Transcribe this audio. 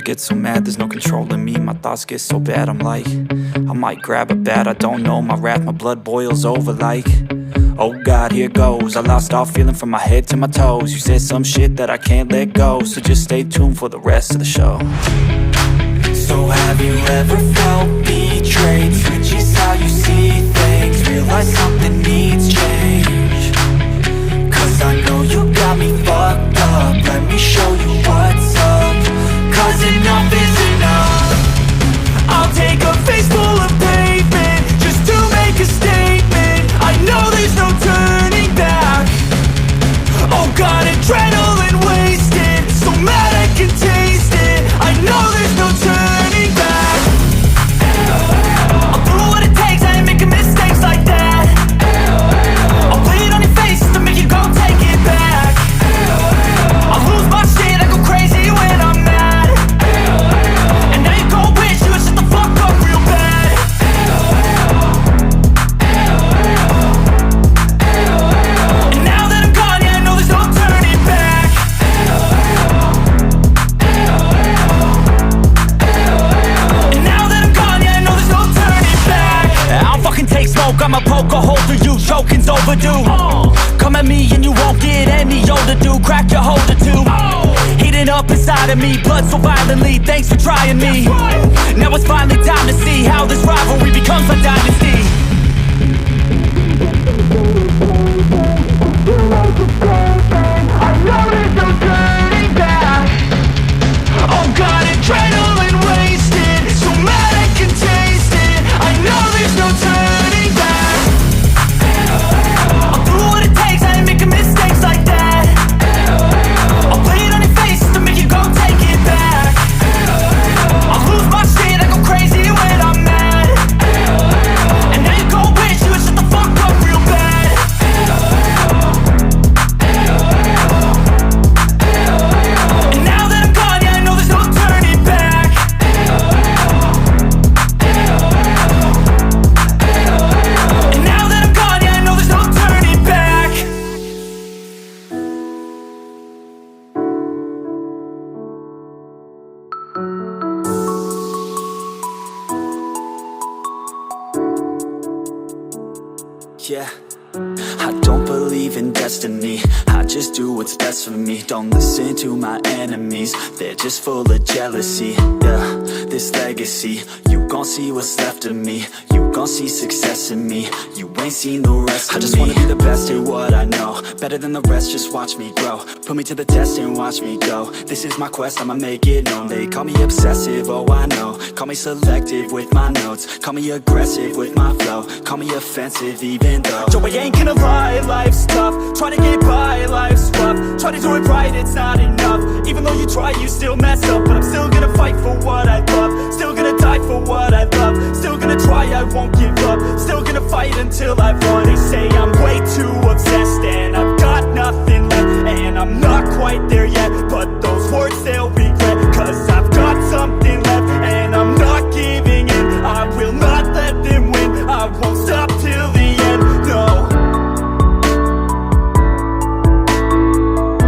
get so mad, there's no controlling me. My thoughts get so bad, I'm like, I might grab a bat, I don't know. My wrath, my blood boils over like, oh God, here goes. I lost all feeling from my head to my toes. You said some shit that I can't let go, so just stay tuned for the rest of the show. So have you ever felt betrayed? Switches how you see things, realize something needs change. Cause I know you got me fucked up, let me show you what's up. Cause enough is enough. I'll take a face full of pavement just to make a statement. I know there's no turning back. Oh God, adrenaline wasted, so mad I can taste it. I know there's no turning back. I'll do what it takes, I ain't making mistakes like that. I'll play it on your face to make you go take it back. I'll lose my shit, I go crazy when I'm mad. And now you gon' wish you would shut the fuck up real bad. And now that I'm gone, yeah, I know there's no turning back. And now that I'm gone, yeah, I know there's no turning back. I don't fucking take smoke, I'm a poker holder, you choking's overdue. Come at me and you won't get any older, dude. Crack your holder too. Heating up inside of me, blood so violently, thanks for trying me. Now it's finally time to see how this rivalry becomes a dynasty. I know there's no turning back. Oh God, adrenaline wasted, so mad I can taste it. I know there's no turning back. I'll do what it takes, I ain't making mistakes like that. I'll play it on your face to make you go take it back. I'll lose my shit, I go crazy when I'm mad. And now you gon' wish you would shut the fuck up real bad. And now that I'm gone, yeah, I know there's no turning back. And now that I'm gone, yeah, I know there's no turning back. Yeah, I don't believe in destiny, I just do what's best for me. Don't listen to my enemies, they're just full of jealousy. Yeah, this legacy, you gon' see what's left of me. You gon' see success in me, you ain't seen the rest of me. I just wanna be the best at what I know, better than the rest, just watch me grow. Put me to the test and watch me go. This is my quest, I'ma make it known. They call me obsessive, oh I know. Call me selective with my notes, call me aggressive with my flow. Call me offensive even though Joe, I ain't gonna lie, life's tough. Try to get by, life's rough. Try to do it right, it's not enough. Even though you try, you still mess up. But I'm still gonna fight for